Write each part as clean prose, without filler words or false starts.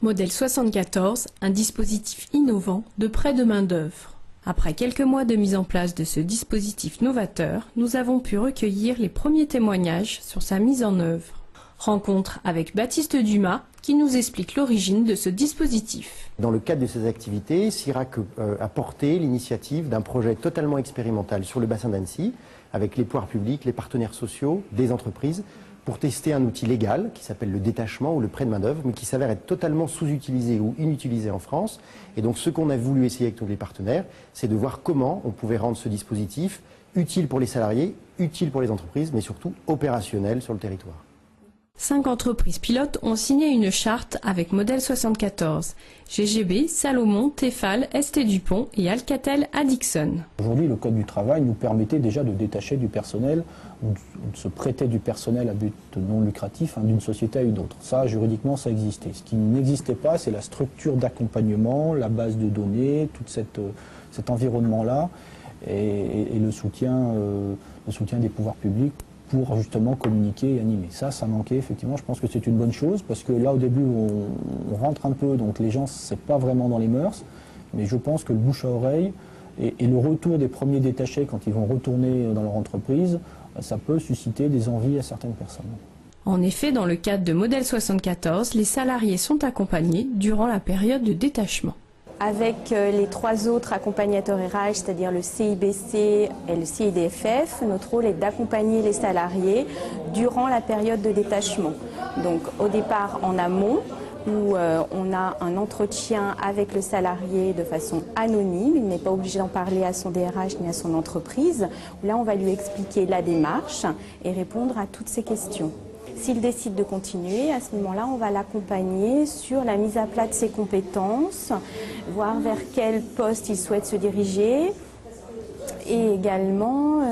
Modèle 74, un dispositif innovant de prêt de main-d'œuvre. Après quelques mois de mise en place de ce dispositif novateur, nous avons pu recueillir les premiers témoignages sur sa mise en œuvre. Rencontre avec Baptiste Dumas, qui nous explique l'origine de ce dispositif. Dans le cadre de ces activités, CIRAC a porté l'initiative d'un projet totalement expérimental sur le bassin d'Annecy, avec les pouvoirs publics, les partenaires sociaux, des entreprises, pour tester un outil légal qui s'appelle le détachement ou le prêt de main-d'œuvre, mais qui s'avère être totalement sous-utilisé ou inutilisé en France. Et donc ce qu'on a voulu essayer avec tous les partenaires, c'est de voir comment on pouvait rendre ce dispositif utile pour les salariés, utile pour les entreprises, mais surtout opérationnel sur le territoire. 5 entreprises pilotes ont signé une charte avec Modèle 74. GGB, Salomon, Tefal, ST Dupont et Alcatel à Dixon. Aujourd'hui, le Code du travail nous permettait déjà de détacher du personnel, ou de se prêter du personnel à but non lucratif d'une société à une autre. Ça, juridiquement, ça existait. Ce qui n'existait pas, c'est la structure d'accompagnement, la base de données, tout cet environnement-là et le soutien des pouvoirs publics pour justement communiquer et animer. Ça manquait effectivement. Je pense que c'est une bonne chose parce que là, au début, on rentre un peu, donc les gens, c'est pas vraiment dans les mœurs, mais je pense que le bouche à oreille et le retour des premiers détachés quand ils vont retourner dans leur entreprise, ça peut susciter des envies à certaines personnes. En effet, dans le cadre de Modèle 74, les salariés sont accompagnés durant la période de détachement. Avec les 3 autres accompagnateurs RH, c'est-à-dire le CIBC et le CIDFF, notre rôle est d'accompagner les salariés durant la période de détachement. Donc au départ en amont, où on a un entretien avec le salarié de façon anonyme, il n'est pas obligé d'en parler à son DRH ni à son entreprise. Là, on va lui expliquer la démarche et répondre à toutes ses questions. S'il décide de continuer, à ce moment-là, on va l'accompagner sur la mise à plat de ses compétences, voir vers quel poste il souhaite se diriger et également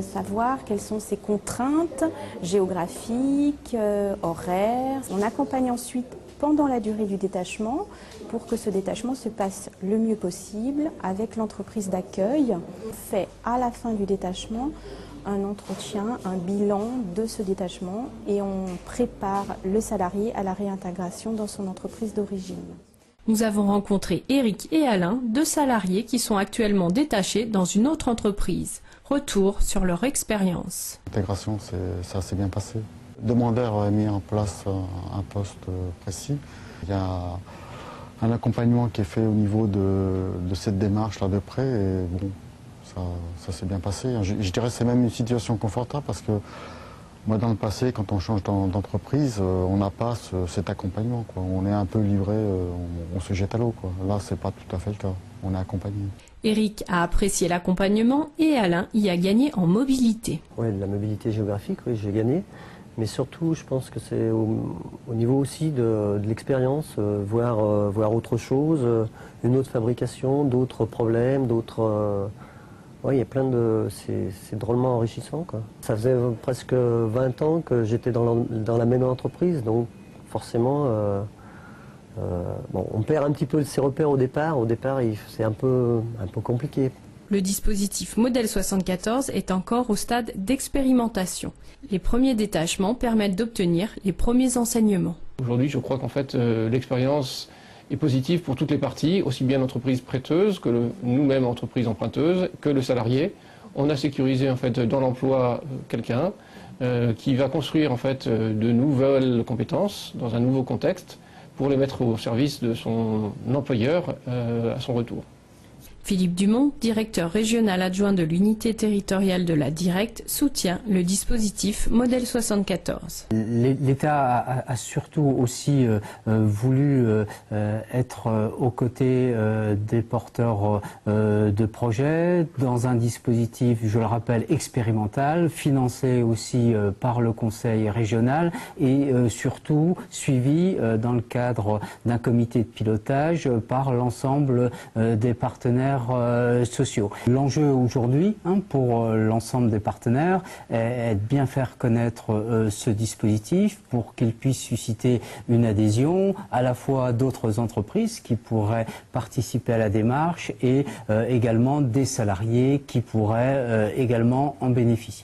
savoir quelles sont ses contraintes géographiques, horaires. On accompagne ensuite pendant la durée du détachement pour que ce détachement se passe le mieux possible avec l'entreprise d'accueil. On fait à la fin du détachement un entretien, un bilan de ce détachement et on prépare le salarié à la réintégration dans son entreprise d'origine. Nous avons rencontré Eric et Alain, 2 salariés qui sont actuellement détachés dans une autre entreprise. Retour sur leur expérience. L'intégration, ça s'est bien passé. Le demandeur a mis en place un poste précis. Il y a un accompagnement qui est fait au niveau de cette démarche-là de prêt et bon, ça s'est bien passé. Je dirais que c'est même une situation confortable parce que moi, dans le passé, quand on change d'entreprise, on n'a pas cet accompagnement, quoi. On est un peu livré, on se jette à l'eau, quoi. Là, c'est pas tout à fait le cas. On est accompagné. Eric a apprécié l'accompagnement et Alain y a gagné en mobilité. Oui, de la mobilité géographique, oui, j'ai gagné. Mais surtout, je pense que c'est au niveau aussi de l'expérience, voir autre chose, une autre fabrication, d'autres problèmes, d'autres... Oui, il y a plein de... C'est drôlement enrichissant, quoi. Ça faisait presque 20 ans que j'étais dans la même entreprise, donc forcément, bon, on perd un petit peu ses repères au départ. Au départ, c'est un peu compliqué. Le dispositif Modèle 74 est encore au stade d'expérimentation. Les premiers détachements permettent d'obtenir les premiers enseignements. Aujourd'hui, je crois qu'en fait, l'expérience est positive pour toutes les parties, aussi bien l'entreprise prêteuse que nous-mêmes, entreprise emprunteuse, que le salarié. On a sécurisé en fait dans l'emploi quelqu'un qui va construire en fait de nouvelles compétences dans un nouveau contexte pour les mettre au service de son employeur à son retour. Philippe Dumont, directeur régional adjoint de l'unité territoriale de la Directe, soutient le dispositif Modèle 74. L'État a surtout aussi voulu être aux côtés des porteurs de projets dans un dispositif, je le rappelle, expérimental, financé aussi par le Conseil régional et surtout suivi dans le cadre d'un comité de pilotage par l'ensemble des partenaires sociaux. L'enjeu aujourd'hui pour l'ensemble des partenaires est de bien faire connaître ce dispositif pour qu'il puisse susciter une adhésion à la fois d'autres entreprises qui pourraient participer à la démarche et également des salariés qui pourraient également en bénéficier.